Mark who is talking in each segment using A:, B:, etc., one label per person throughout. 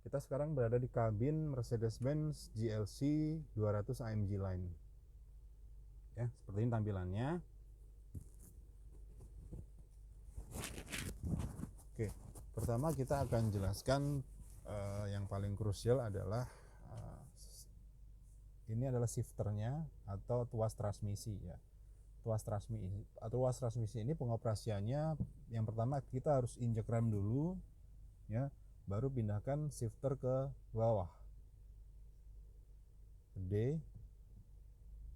A: Kita sekarang berada di kabin Mercedes-Benz GLC 200 AMG Line. Ya, seperti ini tampilannya. Oke, pertama kita akan jelaskan yang paling krusial adalah ini adalah shifternya atau tuas transmisi ya. Tuas transmisi ini pengoperasiannya yang pertama kita harus injek rem dulu ya, baru pindahkan shifter ke bawah ke D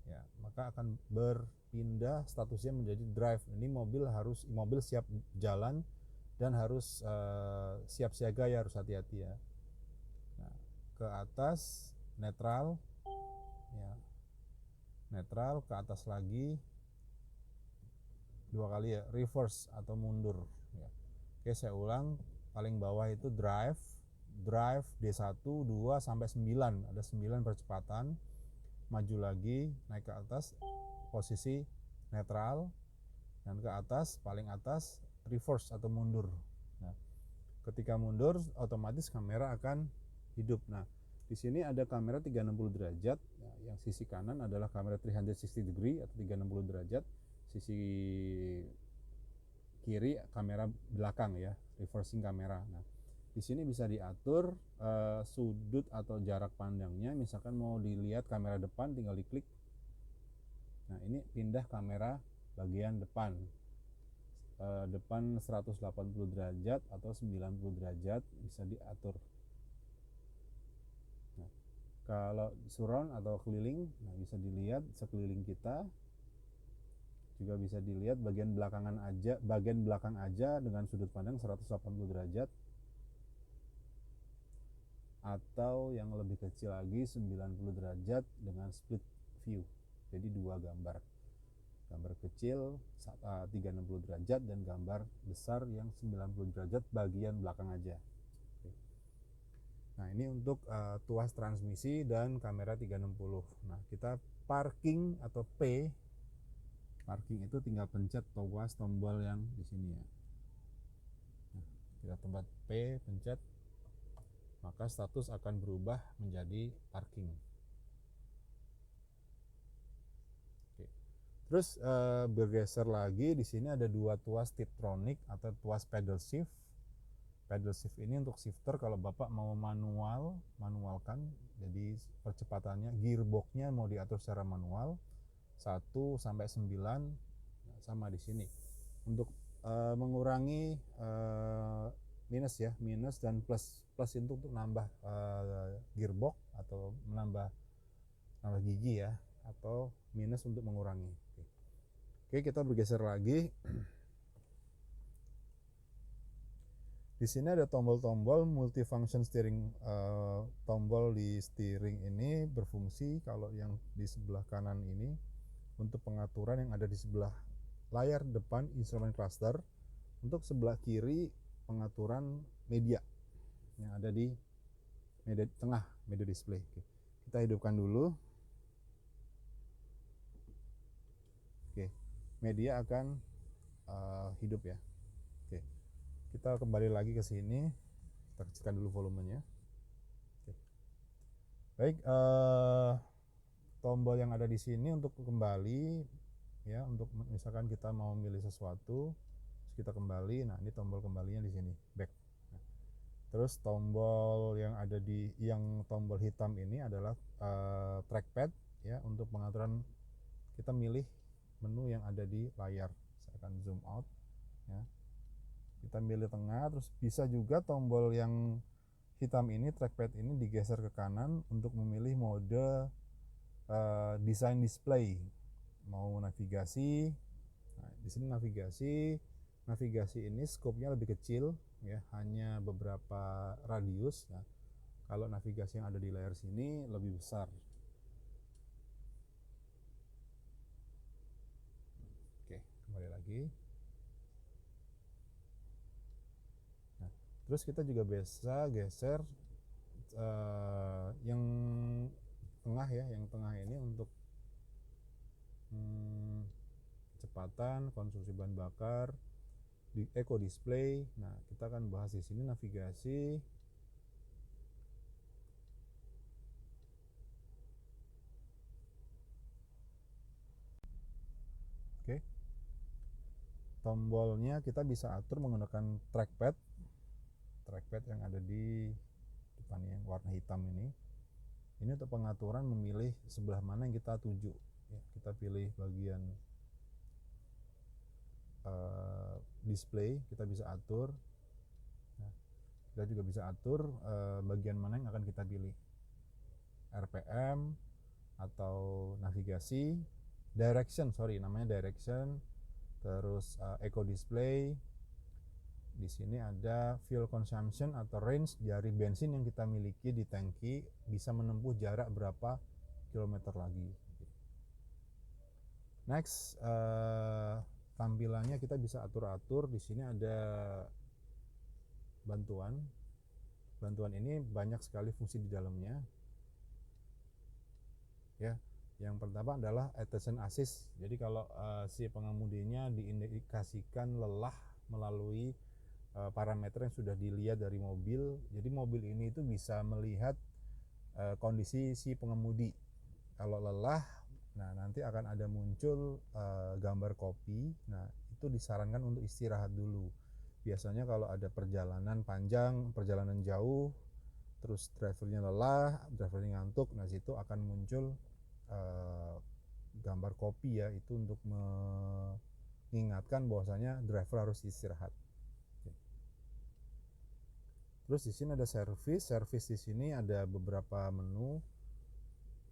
A: ya, maka akan berpindah statusnya menjadi drive. Ini mobil siap jalan dan harus siap siaga ya, harus hati-hati ya. Nah, ke atas netral ya, netral, ke atas lagi dua kali ya, reverse atau mundur ya. Oke, saya ulang, paling bawah itu drive D1 2 sampai 9, ada 9 percepatan, maju lagi, naik ke atas posisi netral, dan ke atas paling atas reverse atau mundur. Nah, ketika mundur otomatis kamera akan hidup. Nah, di sini ada kamera 360 derajat. Nah, yang sisi kanan adalah kamera 360 degree atau 360 derajat. Sisi kiri kamera belakang ya, reversing kamera. Nah, di sini bisa diatur sudut atau jarak pandangnya. Misalkan mau dilihat kamera depan, tinggal diklik. Nah, ini pindah kamera bagian depan. Depan 180 derajat atau 90 derajat bisa diatur. Nah, kalau surround atau keliling, nah bisa dilihat sekeliling kita. Juga bisa dilihat bagian belakang aja dengan sudut pandang 180 derajat, atau yang lebih kecil lagi 90 derajat dengan split view. Jadi dua gambar kecil 360 derajat dan gambar besar yang 90 derajat bagian belakang aja. Nah, ini untuk tuas transmisi dan kamera 360. Nah, kita parking atau P. Parking itu tinggal pencet tuas tombol yang di sini ya. Nah, kita tempat P, pencet, maka status akan berubah menjadi parking. Oke. Terus bergeser lagi, di sini ada dua tuas Tiptronic atau tuas pedal shift. Pedal shift ini untuk shifter kalau Bapak mau manualkan, jadi percepatannya, gearboxnya mau diatur secara manual 1 sampai 9 sama di sini. Untuk mengurangi minus ya, minus dan plus itu untuk nambah gearbox atau menambah gigi ya, atau minus untuk mengurangi. Oke, kita bergeser lagi. Di sini ada tombol-tombol multifunction steering. Tombol di steering ini berfungsi kalau yang di sebelah kanan ini untuk pengaturan yang ada di sebelah layar depan instrument cluster, untuk sebelah kiri pengaturan media yang ada di media tengah, media display. Oke. Kita hidupkan dulu. Oke, media akan hidup ya. Oke, kita kembali lagi ke sini, kita kecilkan dulu volumenya. Oke. Baik, tombol yang ada di sini untuk kembali ya, untuk misalkan kita mau memilih sesuatu, kita kembali. Nah, ini tombol kembalinya di sini, back. Nah, terus tombol yang ada di tombol hitam ini adalah trackpad ya, untuk pengaturan kita milih menu yang ada di layar. Saya akan zoom out ya. Kita milih tengah, terus bisa juga tombol yang hitam ini, trackpad ini digeser ke kanan untuk memilih mode design display. Mau navigasi. Nah, di sini navigasi ini skopnya lebih kecil ya, hanya beberapa radius ya. Kalau navigasi yang ada di layar sini lebih besar. Oke, kembali lagi. Nah, terus kita juga bisa geser yang tengah ya, yang tengah ini untuk kecepatan, konsumsi bahan bakar, di eco display. Nah, kita akan bahas di sini navigasi. tombolnya kita bisa atur menggunakan trackpad yang ada di depan yang warna hitam ini untuk pengaturan memilih sebelah mana yang kita tuju ya. Kita pilih bagian display, kita bisa atur. Nah, kita juga bisa atur bagian mana yang akan kita pilih, RPM atau navigasi, direction, namanya direction, terus eco display. Di sini ada fuel consumption atau range dari bensin yang kita miliki di tangki, bisa menempuh jarak berapa kilometer lagi. Next, tampilannya kita bisa atur-atur. Di sini ada bantuan ini banyak sekali fungsi di dalamnya ya. Yang pertama adalah attention assist. Jadi kalau si pengemudinya diindikasikan lelah melalui parameter yang sudah dilihat dari mobil, jadi mobil ini itu bisa melihat kondisi si pengemudi. Kalau lelah, nah nanti akan ada muncul gambar kopi. Nah itu disarankan untuk istirahat dulu. Biasanya kalau ada perjalanan panjang, perjalanan jauh, terus drivernya lelah, drivernya ngantuk, nah situ akan muncul gambar kopi ya, itu untuk mengingatkan bahwasanya driver harus istirahat. Terus di sini ada service di sini ada beberapa menu,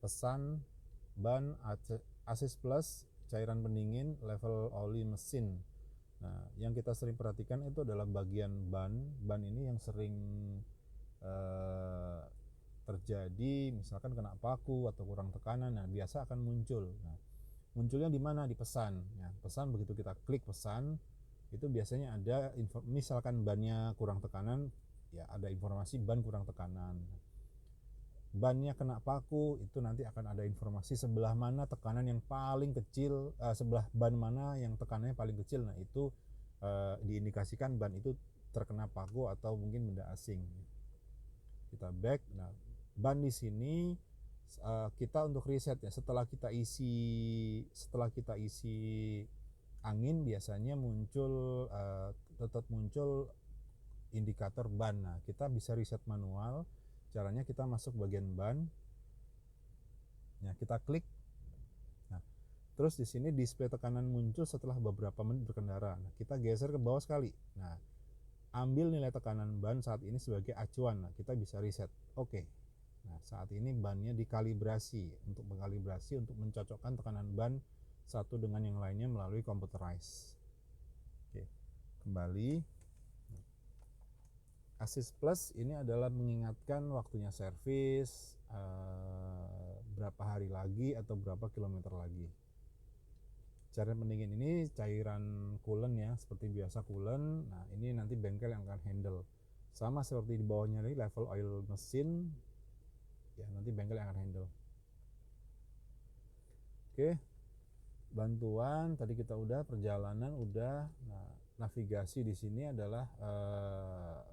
A: pesan, ban, assist plus, cairan pendingin, level oli mesin. Nah, yang kita sering perhatikan itu adalah bagian ban ini yang sering terjadi, misalkan kena paku atau kurang tekanan. Nah, biasa akan muncul. Nah, munculnya di mana? Di pesan. Nah, pesan, begitu kita klik pesan, itu biasanya ada misalkan bannya kurang tekanan, ya ada informasi ban kurang tekanan. Bannya kena paku, itu nanti akan ada informasi sebelah mana tekanan yang paling kecil, sebelah ban mana yang tekanannya paling kecil. Nah itu diindikasikan ban itu terkena paku atau mungkin benda asing. Kita back. Nah, ban di sini kita untuk reset ya, setelah kita isi angin biasanya muncul tetap muncul indikator ban. Nah, kita bisa reset manual. Caranya kita masuk bagian ban. Nah, kita klik. Nah, terus di sini display tekanan muncul setelah beberapa menit berkendara. Nah, kita geser ke bawah sekali. Nah, ambil nilai tekanan ban saat ini sebagai acuan. Nah, kita bisa reset. Oke. Nah, saat ini bannya dikalibrasi untuk mencocokkan tekanan ban satu dengan yang lainnya melalui computerized. Oke. Kembali. Assist plus ini adalah mengingatkan waktunya servis, berapa hari lagi atau berapa kilometer lagi. Cairan pendingin ini cairan coolant ya, seperti biasa coolant. Nah ini nanti bengkel yang akan handle. Sama seperti di bawahnya ini level oil mesin, ya nanti bengkel yang akan handle. Oke, bantuan tadi kita udah, perjalanan udah. Nah, navigasi di sini adalah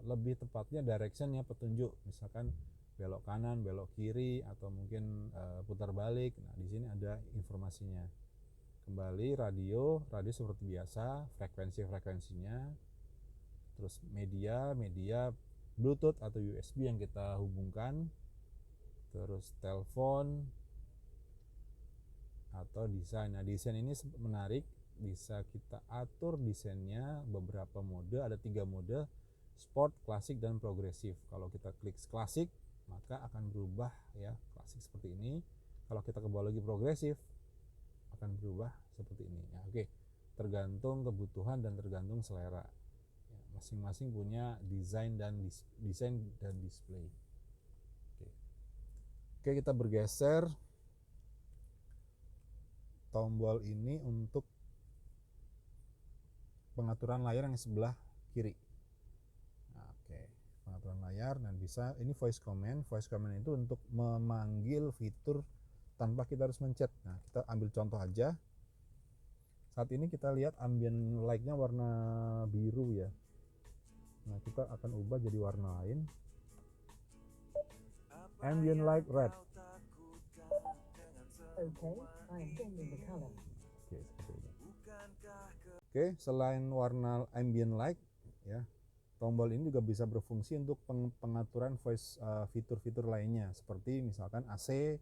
A: lebih tepatnya direction ya, petunjuk, misalkan belok kanan, belok kiri, atau mungkin putar balik. Nah, di sini ada informasinya. Kembali radio seperti biasa, frekuensinya, terus media Bluetooth atau USB yang kita hubungkan, terus telepon atau desain. Nah, desain ini menarik. Bisa kita atur desainnya beberapa mode, ada 3 mode, sport, klasik, dan progresif. Kalau kita klik klasik maka akan berubah ya, klasik seperti ini. Kalau kita ke bawah lagi progresif akan berubah seperti ini ya. Oke, tergantung kebutuhan dan tergantung selera ya, masing-masing punya desain dan display. Oke, kita bergeser tombol ini untuk pengaturan layar yang sebelah kiri. Nah, oke, pengaturan layar. Dan bisa ini voice command itu untuk memanggil fitur tanpa kita harus mencet. Nah, kita ambil contoh aja. Saat ini kita lihat ambient light-nya warna biru ya. Nah, kita akan ubah jadi warna lain. Ambient light red.
B: Okay, I am changing the color.
A: Oke, seperti ini. Oke, selain warna ambient light ya, tombol ini juga bisa berfungsi untuk pengaturan voice fitur-fitur lainnya seperti misalkan AC.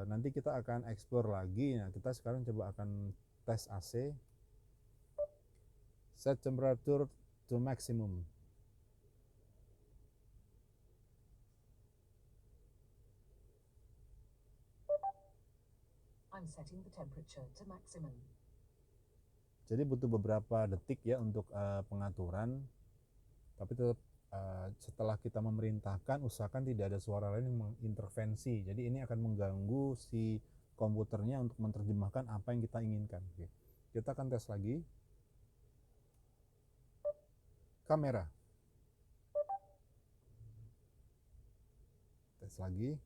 A: Nanti kita akan explore lagi. Nah, kita sekarang coba akan tes AC. Set temperature to maximum.
B: I'm setting the temperature to maximum.
A: Jadi butuh beberapa detik ya untuk pengaturan, tapi tetap setelah kita memerintahkan usahakan tidak ada suara lain yang mengintervensi. Jadi ini akan mengganggu si komputernya untuk menerjemahkan apa yang kita inginkan. Oke. Kita akan tes lagi. Kamera. Tes lagi.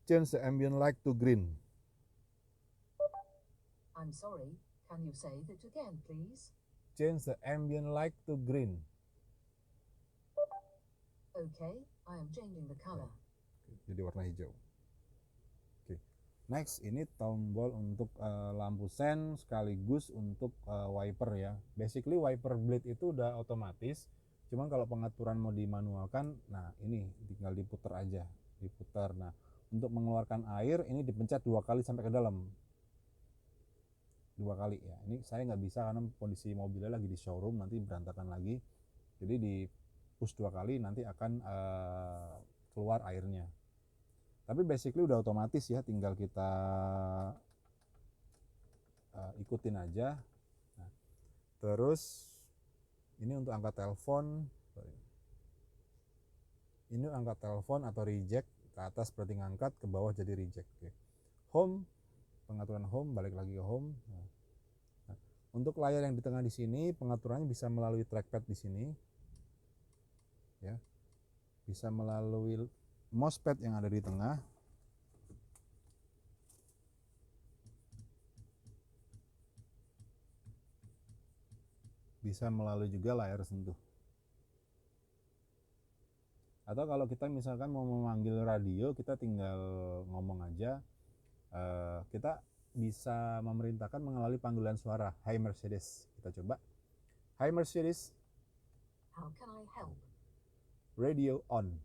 A: Change the ambient light to green.
B: I'm sorry, can you say that again, please?
A: Change the ambient light to green.
B: Okay, I am changing the color.
A: Jadi warna hijau. Oke. Next, ini tombol untuk lampu sen sekaligus untuk wiper ya. Basically wiper blade itu udah otomatis. Cuman kalau pengaturan mau dimanualkan, nah ini tinggal diputar aja, diputar. Nah, untuk mengeluarkan air ini dipencet 2 kali sampai ke dalam. 2 kali ya. Ini saya nggak bisa karena kondisi mobilnya lagi di showroom, nanti berantakan lagi. Jadi di push 2 kali nanti akan keluar airnya. Tapi basically udah otomatis ya, tinggal kita ikutin aja. Nah, terus ini untuk angkat telepon. Ini angkat telepon atau reject, ke atas berarti ngangkat, ke bawah jadi reject. Oke. Home, pengaturan home, balik lagi ke home. Nah, untuk layar yang di tengah di sini pengaturannya bisa melalui trackpad di sini. Ya. Bisa melalui mousepad yang ada di tengah. Bisa melalui juga layar sentuh. Atau kalau kita misalkan mau memanggil radio, kita tinggal ngomong aja. Kita bisa memerintahkan melalui panggilan suara. Hi Mercedes, kita coba. Hi Mercedes.
B: How can I help?
A: Radio on.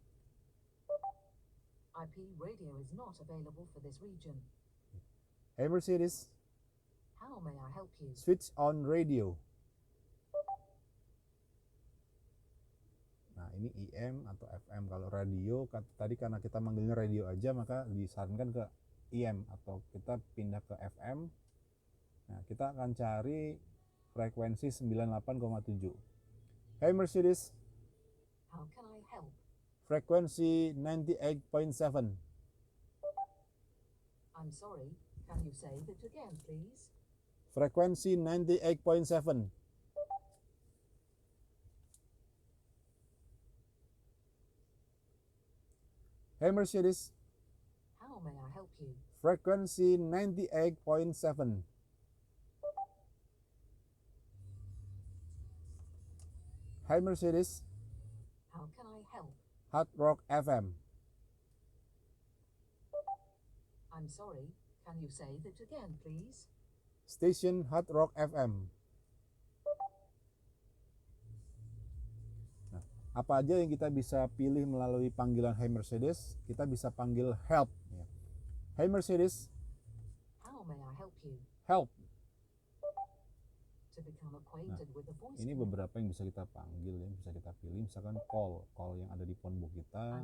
B: IP radio is not available for this region.
A: Hey Mercedes.
B: How may I help you?
A: Switch on radio. Nah, ini IM atau FM. Kalau radio tadi karena kita manggilnya radio aja, maka disarankan ke IM atau kita pindah ke FM. Nah, kita akan cari frekuensi 98,7. Hey Mercedes.
B: How can I help?
A: Frekuensi 98.7.
B: I'm sorry, can you say that again, please?
A: Frekuensi 98.7. Hey Mercedes.
B: How may I help you?
A: Frekuensi 98.7. Hi Mercedes.
B: How can I help?
A: Hard Rock FM.
B: I'm sorry, can you say that again, please?
A: Station Hard Rock FM. Nah, apa aja yang kita bisa pilih melalui panggilan Hey Mercedes? Kita bisa panggil help. Ya. Hey Mercedes.
B: How may I help you?
A: Help.
B: To become acquainted with the voice.
A: Ini beberapa yang bisa kita panggil ya, bisa kita pilih. Misalkan call yang ada di phone book kita.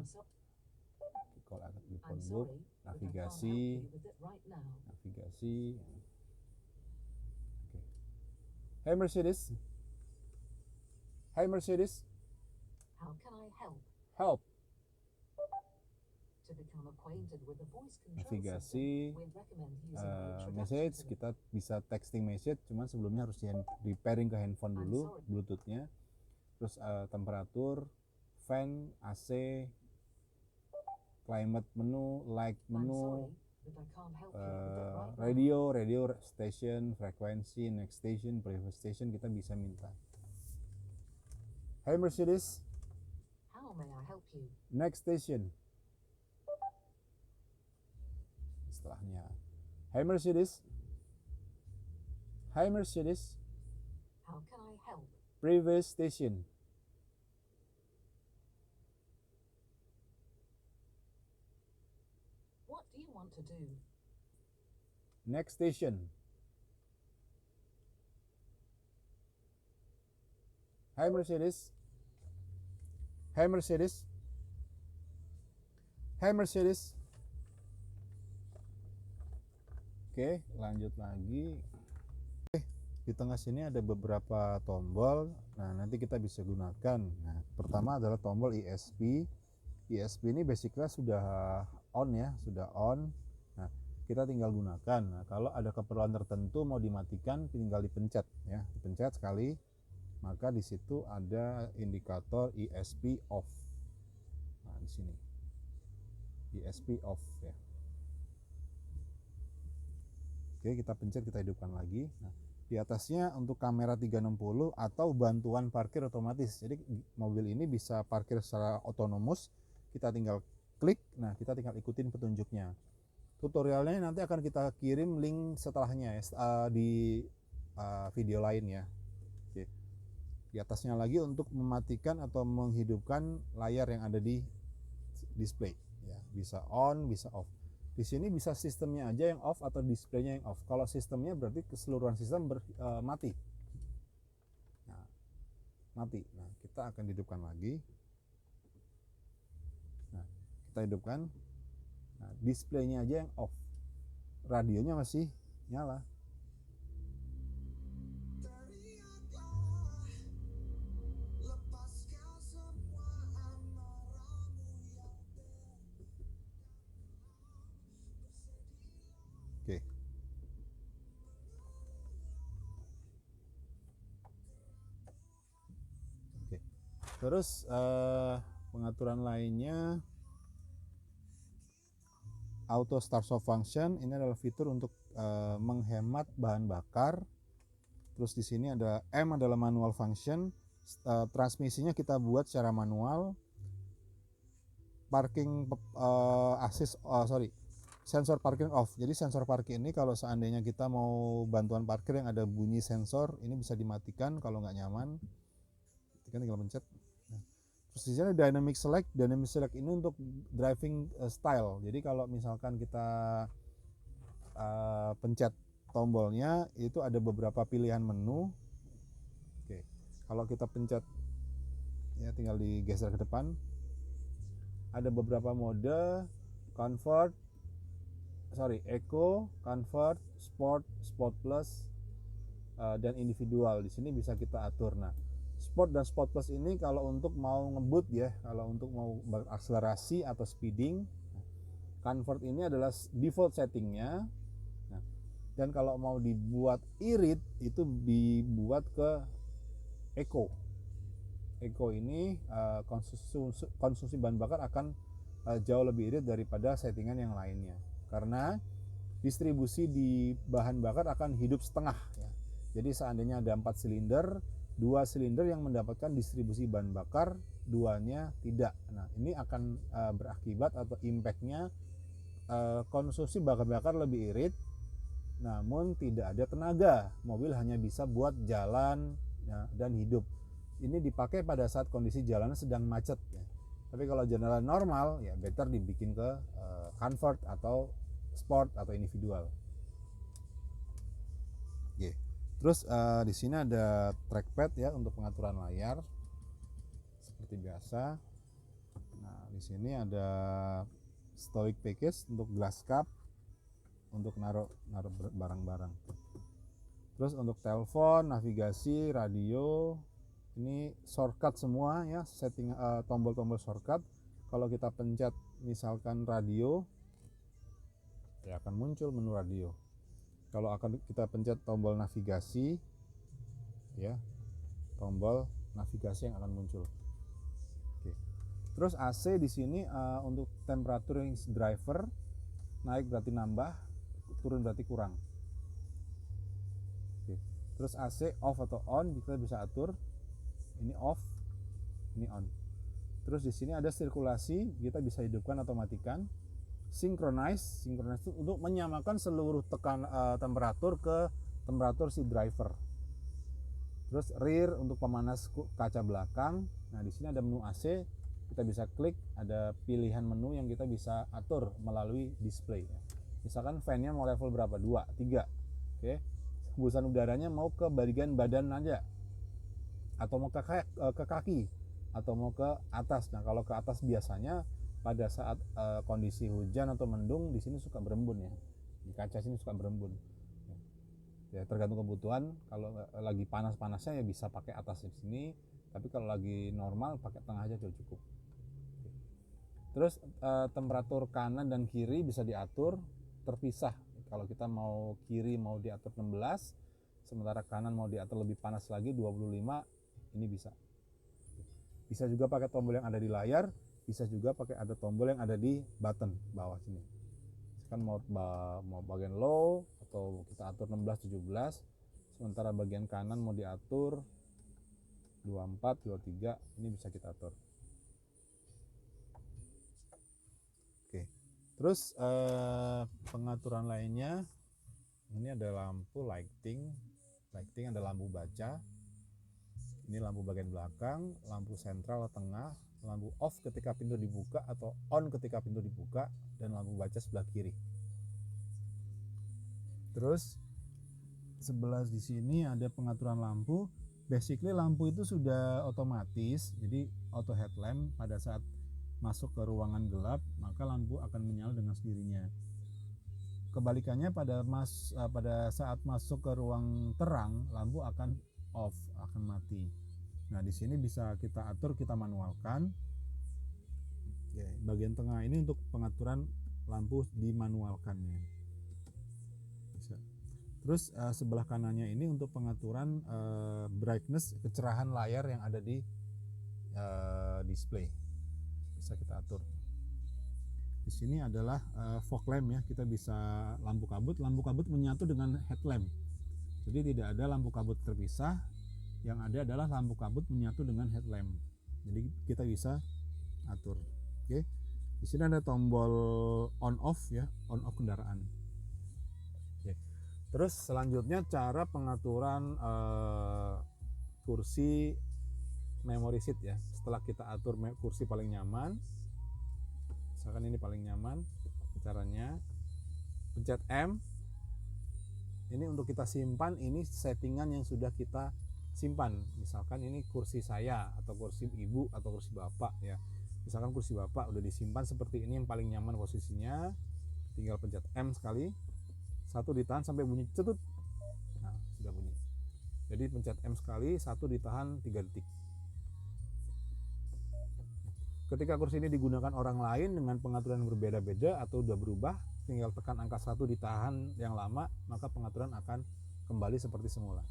A: Call ada di phone book. Navigasi. Navigasi. Okay. Hey Mercedes. Hi Mercedes.
B: How can I help?
A: Help.
B: To become acquainted with the voice control
A: Navigasi,
B: system, we recommend using
A: message, kita bisa texting message, cuman sebelumnya harus di pairing ke handphone dulu, bluetoothnya. Terus temperatur, fan, AC, climate menu, light menu, radio station, frekuensi, next station, previous station, kita bisa minta. Hey Mercedes.
B: How may I help you?
A: Next station. Setelahnya. Hi Mercedes. Hi Mercedes.
B: How can I help?
A: Previous station.
B: What do you want to do?
A: Next station. Hi Mercedes. Hi Mercedes. Hi Mercedes. Oke, lanjut lagi. Di tengah sini ada beberapa tombol. Nah, nanti kita bisa gunakan. Nah, pertama adalah tombol ESP. ESP ini basicnya sudah on ya, sudah on. Nah, kita tinggal gunakan. Nah, kalau ada keperluan tertentu mau dimatikan, tinggal dipencet ya, dipencet sekali. Maka di situ ada indikator ESP off. Nah, di sini ESP off ya. Oke, kita pencet, kita hidupkan lagi. Nah, di atasnya untuk kamera 360 atau bantuan parkir otomatis. Jadi mobil ini bisa parkir secara otonomus. Kita tinggal klik, nah kita tinggal ikutin petunjuknya. Tutorialnya nanti akan kita kirim link setelahnya ya, di video lain ya. Oke. Di atasnya lagi untuk mematikan atau menghidupkan layar yang ada di display. Ya, bisa on, bisa off. Di sini bisa sistemnya aja yang off atau displaynya yang off. Kalau sistemnya berarti keseluruhan sistem mati. Nah, mati. Nah, kita akan hidupkan lagi. Nah, kita hidupkan. Nah, displaynya aja yang off. Radionya masih nyala. Oke. Oke. Terus pengaturan lainnya auto start stop function ini adalah fitur untuk menghemat bahan bakar. Terus di sini ada M adalah manual function. Transmisinya kita buat secara manual. Parking assist sensor parking off. Jadi sensor parkir ini kalau seandainya kita mau bantuan parkir yang ada bunyi sensor, ini bisa dimatikan kalau nggak nyaman. Kita tinggal pencet. Nah, terus di sini ada dynamic select. Dynamic select ini untuk driving style. Jadi kalau misalkan kita pencet tombolnya, itu ada beberapa pilihan menu. Oke, kalau kita pencet ya tinggal digeser ke depan. Ada beberapa mode, Eco, Comfort, Sport, Sport Plus, dan individual. Di sini bisa kita atur. Nah, Sport dan Sport Plus ini kalau untuk mau ngebut ya, kalau untuk mau berakselerasi atau speeding. Comfort ini adalah default settingnya. Nah, dan kalau mau dibuat irit itu dibuat ke Eco. Eco ini konsumsi bahan bakar akan jauh lebih irit daripada settingan yang lainnya. Karena distribusi di bahan bakar akan hidup setengah ya. Jadi seandainya ada 4 silinder, 2 silinder yang mendapatkan distribusi bahan bakar, 2-nya tidak. Nah, ini akan berakibat atau impactnya konsumsi bahan bakar lebih irit, namun tidak ada tenaga. Mobil hanya bisa buat jalan ya, dan hidup. Ini dipakai pada saat kondisi jalanan sedang macet ya. Tapi kalau jalan normal ya better dibikin ke Comfort atau Sport atau individual. Oke. Terus di sini ada trackpad ya untuk pengaturan layar seperti biasa. Nah, di sini ada stoic package untuk glass cup untuk naruh barang-barang. Terus untuk telepon, navigasi, radio, ini shortcut semua ya, setting tombol-tombol shortcut. Kalau kita pencet misalkan radio, ya akan muncul menu radio. Kalau akan kita pencet tombol navigasi, ya tombol navigasi yang akan muncul. Oke. Terus AC di sini untuk temperatur yang driver naik berarti nambah, turun berarti kurang. Oke. Terus AC off atau on kita bisa atur. Ini off, ini on. Terus di sini ada sirkulasi, kita bisa hidupkan atau matikan. synchronize itu untuk menyamakan seluruh temperatur ke temperatur si driver. Terus rear untuk pemanas kaca belakang. Nah, di sini ada menu AC, kita bisa klik, ada pilihan menu yang kita bisa atur melalui display. Misalkan fan-nya mau level berapa? 2, 3. Oke. Hembusan udaranya mau ke bagian badan aja, atau mau ke kaki, atau mau ke atas. Nah, kalau ke atas biasanya pada saat kondisi hujan atau mendung di sini suka berembun ya. Di kaca sini suka berembun. Ya, tergantung kebutuhan. Kalau lagi panas-panasnya ya bisa pakai atas di sini, tapi kalau lagi normal pakai tengah aja cukup. Terus temperatur kanan dan kiri bisa diatur terpisah. Kalau kita mau kiri mau diatur 16, sementara kanan mau diatur lebih panas lagi 25, ini bisa. Bisa juga pakai tombol yang ada di layar, bisa juga pakai ada tombol yang ada di button bawah sini. Kan mau bagian low atau kita atur 16, 17, sementara bagian kanan mau diatur 24, 23, ini bisa kita atur. Oke. Terus pengaturan lainnya, ini ada lampu lighting ada lampu baca, ini lampu bagian belakang, lampu sentral tengah, lampu off ketika pintu dibuka atau on ketika pintu dibuka, dan lampu baca sebelah kiri. Terus sebelah di sini ada pengaturan lampu. Basically lampu itu sudah otomatis, jadi auto headlamp. Pada saat masuk ke ruangan gelap maka lampu akan menyala dengan sendirinya. Kebalikannya pada saat masuk ke ruang terang lampu akan off, akan mati. Nah, di sini bisa kita atur, kita manualkan. Oke, bagian tengah ini untuk pengaturan lampu dimanualkannya. Bisa. Terus sebelah kanannya ini untuk pengaturan brightness, kecerahan layar yang ada di display. Bisa kita atur. Di sini adalah fog lamp ya, kita bisa lampu kabut menyatu dengan headlamp. Jadi tidak ada lampu kabut terpisah, yang ada adalah lampu kabut menyatu dengan headlamp. Jadi kita bisa atur. Oke. Di sini ada tombol on off ya, on off kendaraan. Oke. Terus selanjutnya cara pengaturan kursi memory seat ya. Setelah kita atur kursi paling nyaman, misalkan ini paling nyaman, caranya pencet M. Ini untuk kita simpan, ini settingan yang sudah kita simpan. Misalkan ini kursi saya atau kursi ibu atau kursi bapak ya. Misalkan kursi bapak udah disimpan seperti ini, yang paling nyaman posisinya, tinggal pencet M sekali, satu ditahan sampai bunyi cetut. Nah, sudah bunyi. Jadi pencet M sekali, satu ditahan 3 detik. Ketika kursi ini digunakan orang lain dengan pengaturan yang berbeda-beda atau udah berubah, tinggal tekan angka 1 ditahan yang lama, maka pengaturan akan kembali seperti semula.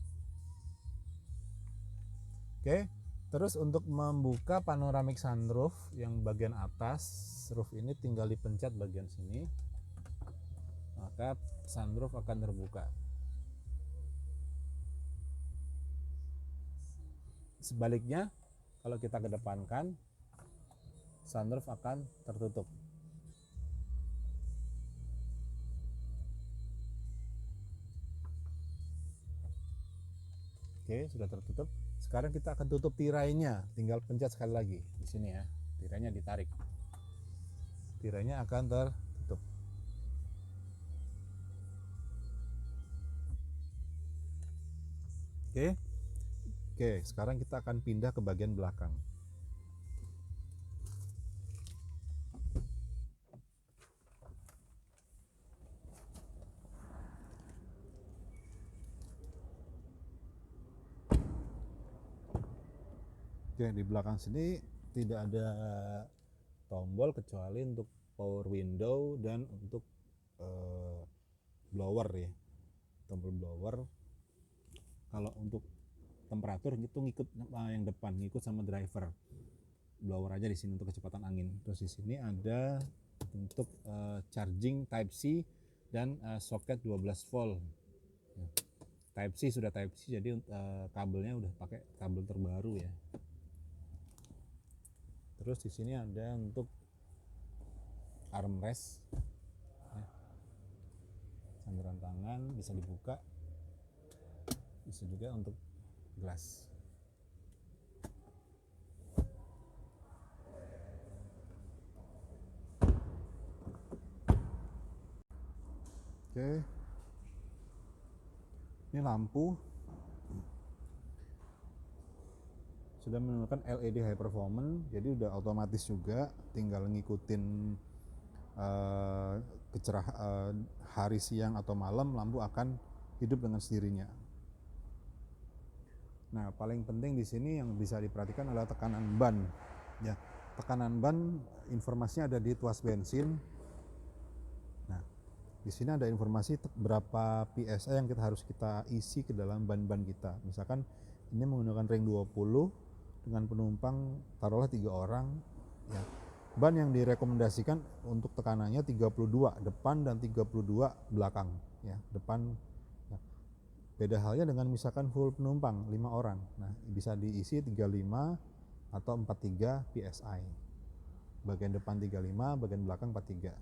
A: Oke, terus untuk membuka panoramic sunroof yang bagian atas roof ini tinggal dipencet bagian sini, maka sunroof akan terbuka. Sebaliknya, kalau kita kedepankan, sunroof akan tertutup. Oke, sudah tertutup. Sekarang kita akan tutup tirainya, tinggal pencet sekali lagi di sini ya. Tirainya ditarik. Tirainya akan tertutup. Oke. Oke, sekarang kita akan pindah ke bagian belakang. Oke, di belakang sini tidak ada tombol kecuali untuk power window dan untuk blower ya, tombol blower. Kalau untuk temperatur itu ngikut yang depan, ngikut sama driver. Blower aja di sini untuk kecepatan angin. Terus di sini ada untuk charging Type C dan soket 12 volt. Type C sudah Type C, jadi kabelnya udah pakai kabel terbaru ya. Terus di sini ada untuk armrest sandaran tangan bisa dibuka, bisa juga untuk gelas. Oke, ini lampu sudah menggunakan LED high performance, jadi udah otomatis juga, tinggal ngikutin hari siang atau malam, lampu akan hidup dengan sendirinya. Nah, paling penting di sini yang bisa diperhatikan adalah tekanan ban. Ya, tekanan ban informasinya ada di tuas bensin. Nah, di sini ada informasi berapa PSI yang harus kita isi ke dalam ban-ban kita. Misalkan ini menggunakan ring 20 dengan penumpang taruhlah 3 orang. Ya, ban yang direkomendasikan untuk tekanannya 32 depan dan 32 belakang. Ya, depan. Beda halnya dengan misalkan full penumpang 5 orang. Nah, bisa diisi 35 atau 43 PSI. Bagian depan 35, bagian belakang 43.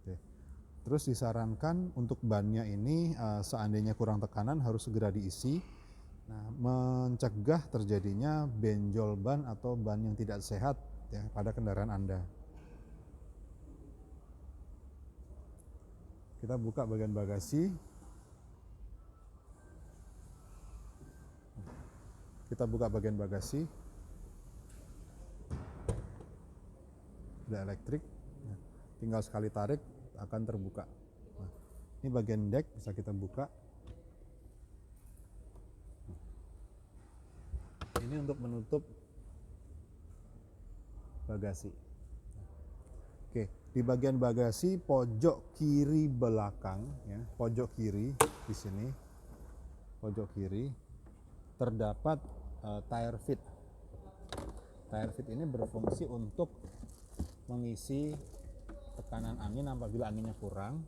A: Oke. Terus disarankan untuk bannya ini seandainya kurang tekanan harus segera diisi. Nah, mencegah terjadinya benjol ban atau ban yang tidak sehat ya pada kendaraan Anda. Kita buka bagian bagasi. Kita buka bagian bagasi. Udah elektrik. Nah, tinggal sekali tarik akan terbuka. Nah, ini bagian deck bisa kita buka. Ini untuk menutup bagasi. Oke, di bagian bagasi pojok kiri belakang ya, pojok kiri di sini. Pojok kiri terdapat tire fit. Tire fit ini berfungsi untuk mengisi tekanan angin apabila anginnya kurang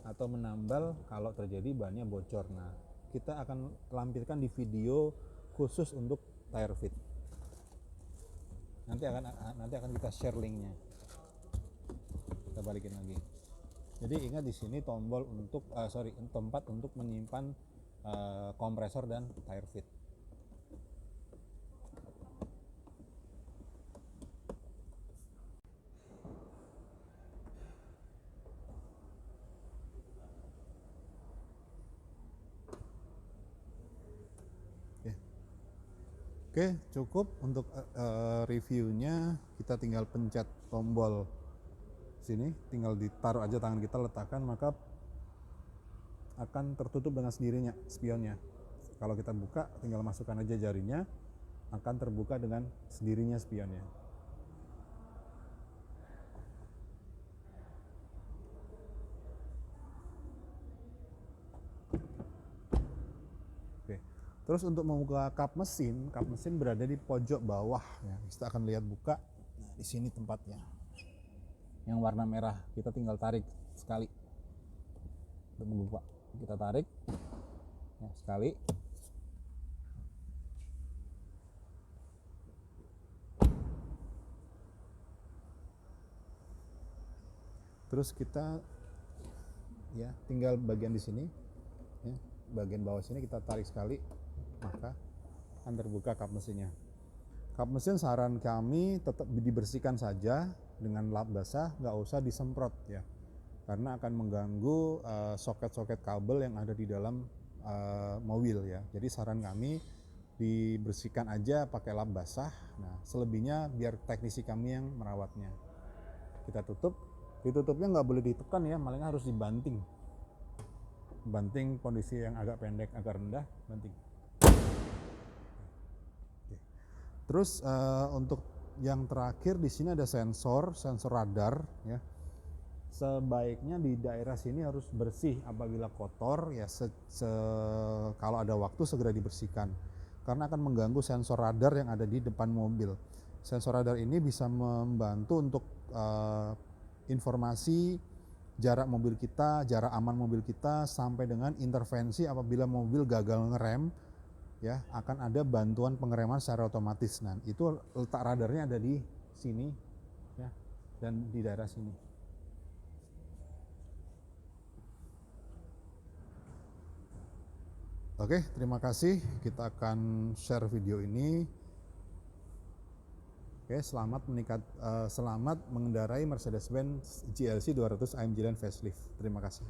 A: atau menambal kalau terjadi bannya bocor. Nah, kita akan lampirkan di video khusus untuk tire fit. Nanti akan kita share linknya. Kita balikin lagi. Jadi ingat di sini tombol untuk tempat untuk menyimpan kompresor dan tire fit. Oke, cukup untuk reviewnya. Kita tinggal pencet tombol sini, tinggal ditaruh aja tangan kita, letakkan, maka akan tertutup dengan sendirinya spionnya. Kalau kita buka, tinggal masukkan aja jarinya, akan terbuka dengan sendirinya spionnya. Oke. Terus untuk membuka kap mesin berada di pojok bawah ya. Kita akan lihat buka. Nah, di sini tempatnya. Yang warna merah, kita tinggal tarik sekali. Untuk membuka, kita tarik ya, sekali. Terus kita ya tinggal bagian di sini ya, bagian bawah sini kita tarik sekali, maka akan terbuka kap mesinnya. Kap mesin saran kami tetap dibersihkan saja dengan lap basah, nggak usah disemprot ya, karena akan mengganggu soket-soket kabel yang ada di dalam mobil ya. Jadi saran kami dibersihkan aja pakai lap basah. Nah, selebihnya biar teknisi kami yang merawatnya. Kita tutup. Ditutupnya nggak boleh ditekan ya, malahnya harus dibanting. Banting kondisi yang agak pendek, agak rendah, banting. Oke. Terus untuk yang terakhir di sini ada sensor radar ya. Sebaiknya di daerah sini harus bersih, apabila kotor ya kalau ada waktu segera dibersihkan, karena akan mengganggu sensor radar yang ada di depan mobil. Sensor radar ini bisa membantu untuk informasi jarak mobil kita, jarak aman mobil kita, sampai dengan intervensi apabila mobil gagal ngerem ya, akan ada bantuan pengereman secara otomatis. Nah, itu letak radarnya ada di sini ya, dan di daerah sini. Oke, terima kasih. Kita akan share video ini. Oke, selamat mengendarai Mercedes-Benz GLC 200 AMG dan facelift. Terima kasih.